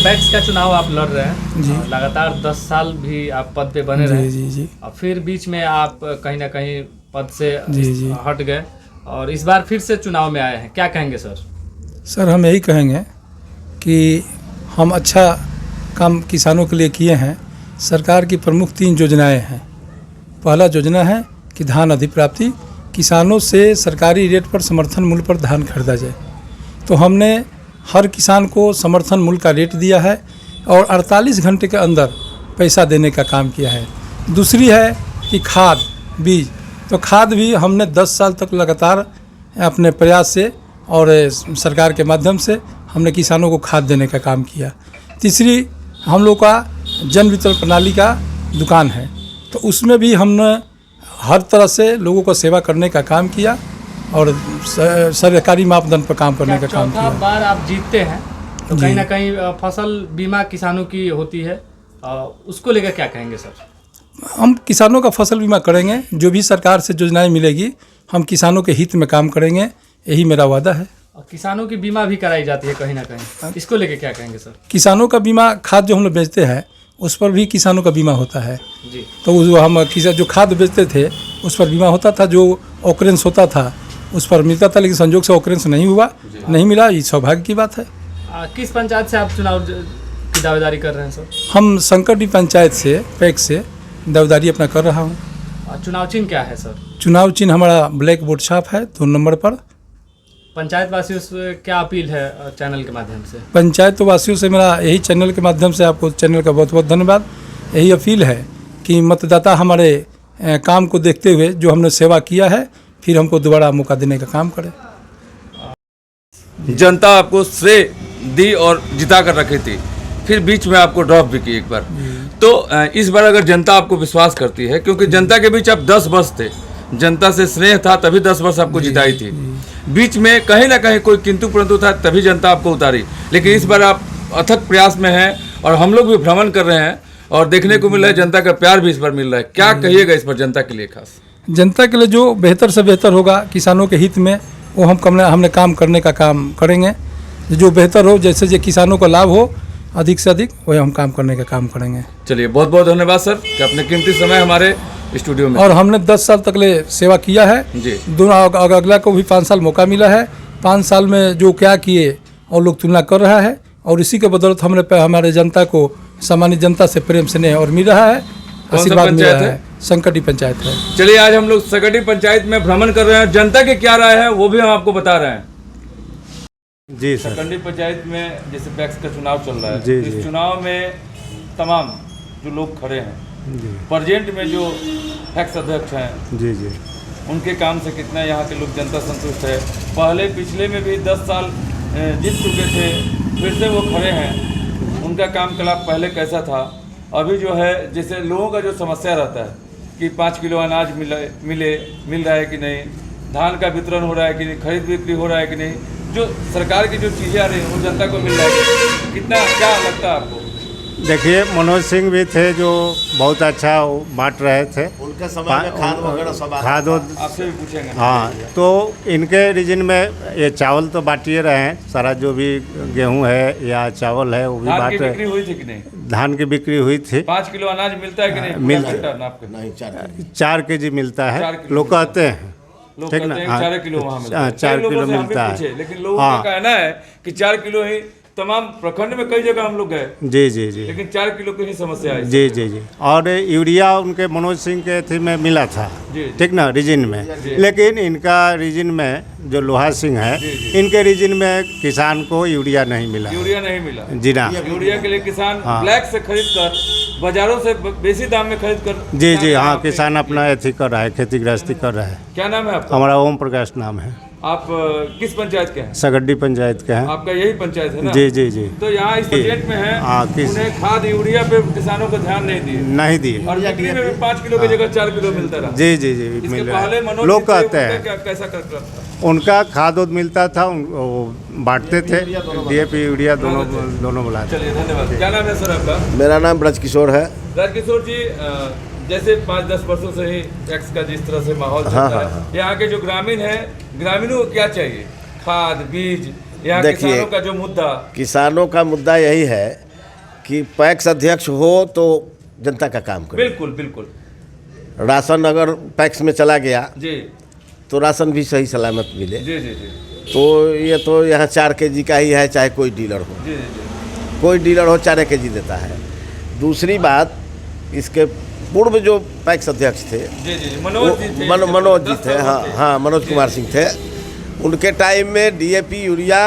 PACS का चुनाव आप लड़ रहे हैं जी। लगातार 10 साल भी आप पद पे बने रहे। जी जी और फिर बीच में आप कहीं ना कहीं पद से जी। हट गए और इस बार फिर से चुनाव में आए हैं, क्या कहेंगे सर? सर, हम यही कहेंगे कि हम अच्छा काम किसानों के लिए किए हैं। सरकार की प्रमुख 3 योजनाएं हैं। पहला योजना है कि धान अधिप्राप्ति, किसानों से सरकारी रेट पर समर्थन मूल्य पर धान खरीदा जाए। तो हमने हर किसान को समर्थन मूल्य का रेट दिया है और 48 घंटे के अंदर पैसा देने का काम किया है। दूसरी है कि खाद बीज, तो खाद भी हमने 10 साल तक लगातार अपने प्रयास से और सरकार के माध्यम से हमने किसानों को खाद देने का काम किया। तीसरी, हम लोग का जन वितरण प्रणाली का दुकान है, तो उसमें भी हमने हर तरह से लोगों को सेवा करने का काम किया और सरकारी मापदंड पर काम करने का काम किया। चौथा बार आप जीतते हैं तो कहीं ना कहीं फसल बीमा किसानों की होती है, उसको लेकर क्या कहेंगे सर? हम किसानों का फसल बीमा करेंगे, जो भी सरकार से योजनाएं मिलेगी हम किसानों के हित में काम करेंगे, यही मेरा वादा है। और किसानों की बीमा भी कराई जाती है कहीं ना कहीं, इसको लेकर क्या कहेंगे सर? किसानों का बीमा, खाद जो हम लोग बेचते हैं उस पर भी किसानों का बीमा होता है जी। तो हम जो खाद बेचते थे उस पर बीमा होता था, जो ऑकरेंस होता था उस पर मिलता था, लेकिन संजोग से ऑकरेंस नहीं हुआ, नहीं मिला, ये सौभाग्य की बात है। किस पंचायत से आप चुनाव की दावेदारी कर रहे हैं सर? हम संकटी पंचायत से पैक्स से दावेदारी अपना कर रहा हूँ। चुनाव चिन्ह क्या है सर? चुनाव चिन्ह हमारा ब्लैक बोर्ड छाप है 2 नंबर पर। पंचायत वासियों से क्या अपील है चैनल के माध्यम से? पंचायत वासियों से मेरा यही, चैनल के माध्यम से आपको चैनल का बहुत बहुत धन्यवाद, यही अपील है कि मतदाता हमारे काम को देखते हुए जो हमने सेवा किया है फिर हमको दोबारा मौका देने का काम करें। जनता आपको श्रेय दी और जिता कर रखी थी, फिर बीच में आपको ड्रॉप भी की एक बार, तो इस बार अगर जनता आपको विश्वास करती है, क्योंकि जनता के बीच आप 10 वर्ष थे, जनता से स्नेह था तभी 10 वर्ष आपको जिताई थी, बीच में कहीं ना कहीं कोई किंतु परंतु था तभी जनता आपको उतारी, लेकिन इस बार आप अथक प्रयास में हैं और हम लोग भी भ्रमण कर रहे हैं और देखने को मिल रहा है जनता का प्यार भी इस बार मिल रहा है। क्या कहिएगा इस पर जनता के लिए? खास जनता के लिए जो बेहतर से बेहतर होगा किसानों के हित में वो हमने काम करने का काम करेंगे, जो बेहतर हो, जैसे जो किसानों को लाभ हो अधिक से अधिक वही हम काम करने का काम करेंगे। चलिए, बहुत बहुत धन्यवाद सर कि अपने कीमती समय हमारे स्टूडियो में, और हमने 10 साल तक ले सेवा किया है जी। दोनों अगला को भी 5 साल मौका मिला है। 5 साल में जो क्या किए और लोग तुलना कर रहा है और इसी के बदौलत हमारे जनता को, सामान्य जनता से प्रेम स्नेह और मिल रहा है, आशीर्वाद मिल रहा है। संकटी पंचायत है। चलिए, आज हम लोग संकटी पंचायत में भ्रमण कर रहे हैं, जनता की क्या राय है वो भी हम आपको बता रहे हैं। जी सर। संकटी पंचायत में जैसे पैक्स का चुनाव चल रहा है, जी, इस जी। चुनाव में तमाम जो लोग खड़े हैं, प्रेजेंट में जो पैक्स अध्यक्ष हैं, जी जी, उनके काम से कितना यहाँ के लोग जनता संतुष्ट है? पहले पिछले में भी 10 साल जीत चुके थे, फिर से वो खड़े हैं, उनका काम कलाप पहले कैसा था, अभी जो है जैसे लोगों का जो समस्या रहता है कि 5 किलो अनाज मिल रहा है कि नहीं, धान का वितरण हो रहा है कि नहीं, खरीद बिक्री हो रहा है कि नहीं, जो सरकार की जो चीज़ें आ रही हैं वो जनता को मिल रहा है, कितना क्या लगता है आपको? देखिए, मनोज सिंह भी थे जो बहुत अच्छा बांट रहे थे, उनके समय में खाद वगैरह सब खाद आपसे भी पूछेंगे। हाँ, तो इनके रीजन में ये चावल तो बांटिए रहे हैं, सारा जो भी गेहूं है या चावल है वो भी धान की बांट बिक्री रहे। हुई थी कि नहीं? धान की बिक्री हुई थी। 5 किलो अनाज मिलता है कि नहीं? नहीं 4 केजी मिलता 4 है, किलो लोग कहते हैं, लोग ठीक कहते ना? हैं हाँ, 4 किलो वहाँ मिलता है। 4 कई लोगों किलो से हम भी मिलता पूछे, है, लेकिन लोगों हाँ। का कहना है कि 4 किलो ही, तमाम प्रखंड में कई जगह हम लोग गए, जी जी जी, लेकिन 4 किलो की ही समस्या है। जी जी जी। और यूरिया उनके मनोज सिंह के थी में मिला था, जी। ठीक ना, रीजन में, लेकिन इनका रीजन में जो लोहा सिंह है, इनके रीजन में किसान को यूरिया नहीं मिला। यूरिया नहीं मिला जी ना, यूरिया के लिए किसान हाँ। ब्लैक से खरीद कर, बाजारों से बेसी दाम में खरीद कर, जी जी, हाँ, किसान अपना एथी कर रहा है, खेती गृहस्थी कर रहा है। क्या नाम है आपका? हमारा ओम प्रकाश नाम है। आप किस पंचायत के हैं? सगड्डी पंचायत के हैं। आपका यही पंचायत है ना? जी जी जी, तो यहाँ इस बजट में है, हाँ, उन्हें खाद यूरिया पे किसानों को ध्यान नहीं दिए, नहीं दिए। और बिक्री में भी 5 किलो की जगह 4 किलो मिलता रहा। जी जी जी, इसके मिल रहा पहले है। मनोज लोग जी थे, कहते उनका हैं कैसा करता था? उनका खाद उद मिलता था, वो बांटते थे, DAP यूरिया दोनों बुलाते। चलिए, धन्यवाद। क्या नाम है सर आपका? मेरा नाम ब्रजकिशोर है। राजकिशोर जी, जैसे 5-10 वर्षों से ही टैक्स का जिस तरह से माहौल चल हाँ, रहा हाँ, है, यहाँ के जो ग्रामीण हैं, ग्रामीणों को क्या चाहिए? खाद, बीज, यहाँ देखिए, किसानों का जो मुद्दा, किसानों का मुद्दा यही है कि पैक्स अध्यक्ष हो तो जनता का काम करे। बिल्कुल बिल्कुल राशन अगर पैक्स में चला गया जी तो राशन भी सही सलामत मिले। जी जी जी तो ये तो यहाँ 4 kg का ही है, चाहे कोई डीलर हो, जी जी कोई डीलर हो 4 kg देता है। दूसरी बात, इसके पूर्व जो पैक्स अध्यक्ष थे जी जी मनोज जी थे, मनोज जी 10 थे, साल हाँ थे। हाँ मनोज कुमार सिंह थे। उनके टाइम में डीएपी यूरिया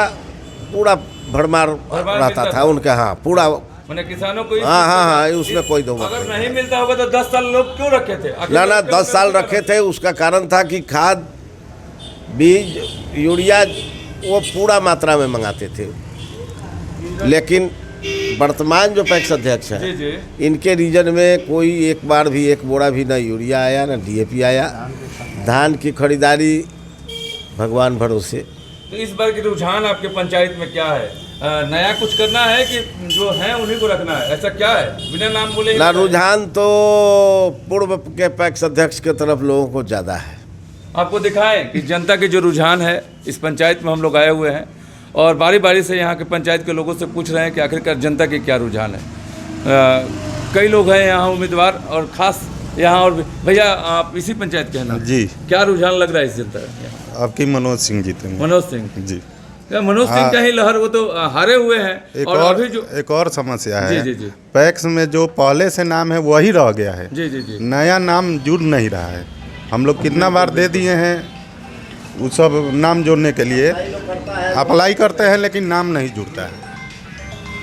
पूरा भरमार रहता मिलता था था। उनका, हाँ पूरा, मैंने किसानों को हाँ हाँ हाँ उसमें कोई दो बात अगर नहीं। नहीं मिलता होगा तो 10 साल लोग क्यों रखे थे? आखिर ना क्यों 10 साल रखे थे, उसका कारण था कि खाद बीज यूरिया वो पूरा मात्रा में मंगाते थे। लेकिन वर्तमान जो पैक्स अध्यक्ष जी है, जी इनके रीजन में कोई एक बार भी एक बोरा भी ना यूरिया आया ना डीएपी आया। धान की खरीदारी भगवान भरोसे। तो इस बार की रुझान आपके पंचायत में क्या है? नया कुछ करना है कि जो है उन्हीं को रखना है, ऐसा क्या है? बिना नाम बोले ही ना बताइए। रुझान तो पूर्व के पैक्स अध्यक्ष के तरफ लोगों को ज़्यादा है। आपको दिखाएं कि जनता के जो रुझान है, इस पंचायत में हम लोग आए हुए हैं और बारी बारी से यहाँ के पंचायत के लोगों से पूछ रहे हैं कि आखिरकार जनता के क्या रुझान है। कई लोग हैं यहाँ उम्मीदवार और ख़ास यहाँ, और भैया आप इसी पंचायत के हैं ना? जी। क्या रुझान लग रहा है इस जनता का? आपकी मनोज सिंह जीतेंगे। मनोज सिंह जी। क्या मनोज सिंह का ही लहर? वो तो हारे हुए हैं। एक और और अभी जो एक और समस्या है, जी, जी, जी। पैक्स में जो पहले से नाम है वही रह गया है, जी जी जी नया नाम जुड़ नहीं रहा है। हम लोग कितना बार दे दिए हैं वो सब नाम जोड़ने के लिए, अप्लाई करते हैं लेकिन नाम नहीं जुड़ता है।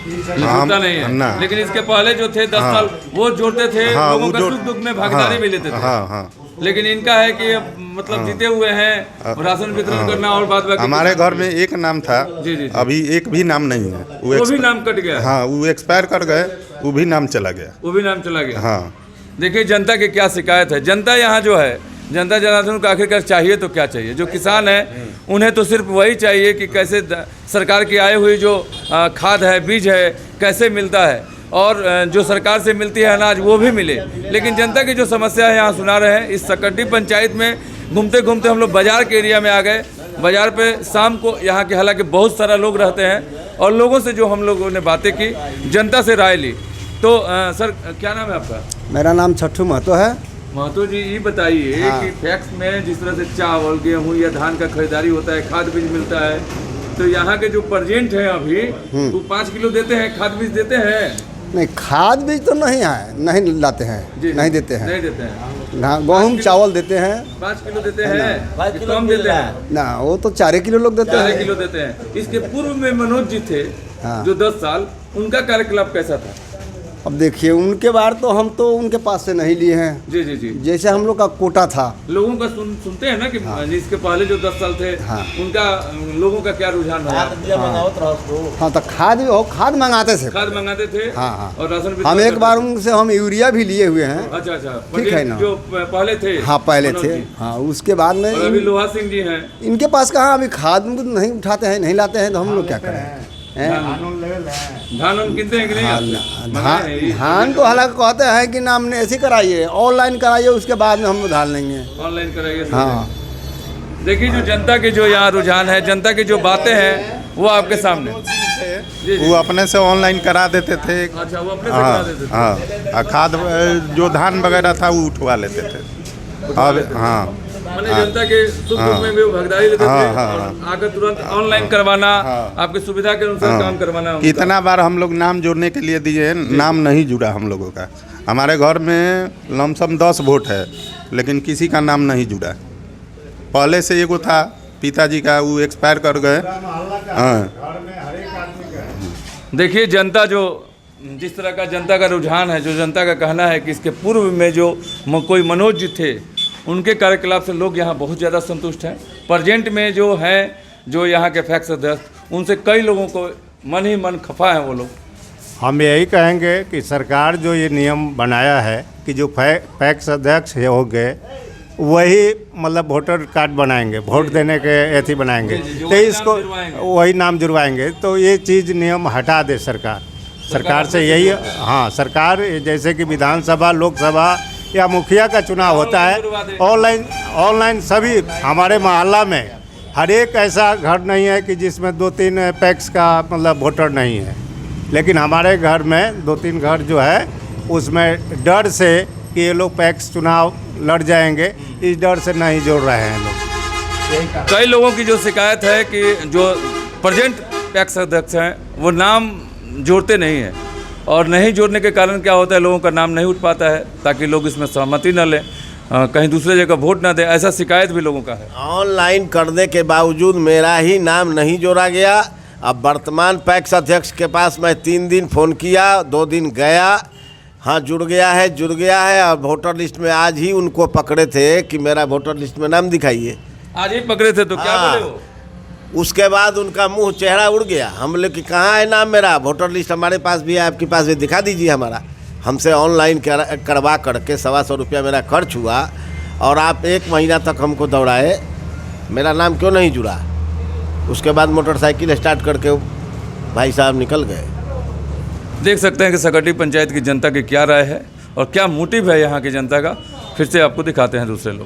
जुड़ता नहीं है। ना। लेकिन इसके पहले जो थे 10 हाँ। साल वो जोड़ते थे, हाँ, लोगों वो का जो- सुख दुख में भागीदारी भी लेते थे। हाँ हाँ। लेकिन इनका है कि अब मतलब जीते हुए हैं, राशन वितरण करना और बाद बाकी हमारे घर में एक नाम था, जी, जी, जी। अभी एक भी नाम नहीं है। वो भी एक्सप- नाम कट गया। हाँ वो एक्सपायर कर गए, वो भी नाम चला गया। वो भी नाम चला गया। हाँ देखिए जनता की क्या शिकायत है। जनता यहाँ जो है, जनता जनार्दन को आखिरकार चाहिए तो क्या चाहिए? जो किसान है उन्हें तो सिर्फ वही चाहिए कि कैसे सरकार की आई हुई जो खाद है, बीज है, कैसे मिलता है, और जो सरकार से मिलती है अनाज वो भी मिले। लेकिन जनता की जो समस्या है यहाँ सुना रहे हैं। इस सकड्डी पंचायत में घूमते घूमते हम लोग बाजार के एरिया में आ गए। बाजार पे शाम को यहाँ के हालांकि बहुत सारा लोग रहते हैं और लोगों से जो हम लोगों ने बातें की, जनता से राय ली। तो सर क्या नाम है आपका? मेरा नाम छठू महतो है। महतो जी ये बताइए कि पैक्स में जिस तरह से चावल, गेहूं या धान का खरीदारी होता है, खाद बीज मिलता है, तो यहाँ के जो प्रेजेंट हैं अभी वो 5 किलो देते हैं, खाद बीज देते हैं? नहीं, खाद बीज तो नहीं है, नहीं लाते हैं, जी, नहीं देते हैं। नहीं देते हैं। ना गेहूँ चावल देते हैं 5 किलो देते हैं कि कम देते हैं? ना, वो तो 4 किलो लोग देते 4 हैं। किलो देते हैं। इसके पूर्व में मनोज जी थे हाँ। जो 10 साल, उनका कार्यकलाप कैसा था? अब देखिए उनके बार तो हम तो उनके पास से नहीं लिए हैं। जी जी जी जैसे हम लोग का कोटा था। लोगों का सुनते हैं ना कि जिसके पहले जो 10 साल थे हाँ। उनका लोगों का क्या रुझान रहा? हाँ तो खाद मंगाते थे। खाद मंगाते थे हाँ हाँ। और राशन हम वितरण एक करते बार थे। उनसे हम यूरिया भी लिए हुए हैं। अच्छा अच्छा ठीक है ना। जो पहले थे। हाँ पहले मनोज थे। जी। हाँ उसके बाद में और अभी लोहा सिंह जी हैं। इनके पास कहाँ अभी खाद नहीं उठाते हैं, नहीं लाते हैं, तो हम लोग क्या करें हैं? धान उन किनते हैं कि नहीं आपसे? मंगाए हैं, ये धान तो हालांकि कहते हैं कि नाम ने ऐसे कराइए, ऑनलाइन कराइए, उसके बाद में हम धान लेंगे। ऑनलाइन कराइए। हाँ देखिए जो जनता के जो यहाँ रुझान है, जनता की जो बातें हैं वो आपके सामने। जी जी। वो अपने से ऑनलाइन करा देते थे। अच्छा वो अपने से करा देते थे। हाँ और खाद जो धान वगैरह था वो उठवा लेते थे। अब हाँ मैंने जनता के सुख दुख में भी वो भागीदारी लेते थे और आकर तुरंत ऑनलाइन करवाना, आपकी सुविधा के अनुसार काम करवाना। उनका। कितना बार हम लोग नाम जोड़ने के लिए दिए, नाम नहीं जुड़ा हम लोगों का। हमारे घर में लमसम 10 वोट है लेकिन किसी का नाम नहीं जुड़ा। पहले से एगो था पिताजी का, वो एक्सपायर कर गए। हाँ देखिए जनता जो जिस तरह का जनता का रुझान है, जो जनता का कहना है कि इसके पूर्व में जो कोई मनोज जी थे उनके कार्यकलाप से लोग यहाँ बहुत ज़्यादा संतुष्ट हैं। प्रेजेंट में जो हैं, जो यहाँ के पैक्स अध्यक्ष, उनसे कई लोगों को मन ही मन खफा है वो लोग। हम यही कहेंगे कि सरकार जो ये नियम बनाया है कि जो पैक्स अध्यक्ष हो गए वही मतलब वोटर कार्ड बनाएंगे, वोट देने के एथी बनाएंगे, जो तो वही इसको नाम जुड़वाएंगे। वही नाम जुड़वाएंगे। तो ये चीज़ नियम हटा दे सरकार से यही। हाँ सरकार जैसे कि विधानसभा, लोकसभा या मुखिया का चुनाव होता है, ऑनलाइन सभी। हमारे मोहल्ला में हर एक ऐसा घर नहीं है कि जिसमें 2-3 पैक्स का मतलब वोटर नहीं है। लेकिन हमारे घर में 2-3 घर जो है उसमें डर से कि ये लोग पैक्स चुनाव लड़ जाएंगे, इस डर से नहीं जोड़ रहे हैं लोग। कई लोगों की जो शिकायत है कि जो प्रेजेंट पैक्स अध्यक्ष हैं वो नाम जोड़ते नहीं हैं, और नहीं जोड़ने के कारण क्या होता है, लोगों का नाम नहीं उठ पाता है ताकि लोग इसमें सहमति न लें, कहीं दूसरे जगह वोट न दें। ऐसा शिकायत भी लोगों का है। ऑनलाइन करने के बावजूद मेरा ही नाम नहीं जोड़ा गया। अब वर्तमान पैक्स अध्यक्ष के पास मैं 3 दिन फ़ोन किया, 2 दिन गया, हाँ जुड़ गया है। और वोटर लिस्ट में आज ही उनको पकड़े थे कि मेरा वोटर लिस्ट में नाम दिखाइए। आज ही पकड़े थे तो क्या बोले वो? उसके बाद उनका मुंह चेहरा उड़ गया। हम बोले कि कहाँ है नाम मेरा, वोटर लिस्ट हमारे पास भी है, आपके पास भी दिखा दीजिए हमारा। हमसे ऑनलाइन करवा करके 125 रुपया मेरा खर्च हुआ, और आप 1 महीना तक हमको दौड़ाए, मेरा नाम क्यों नहीं जुड़ा? उसके बाद मोटरसाइकिल स्टार्ट करके भाई साहब निकल गए। देख सकते हैं कि सकटी पंचायत की जनता की क्या राय है और क्या मोटिव है यहाँ की जनता का। फिर से आपको दिखाते हैं दूसरे लोग।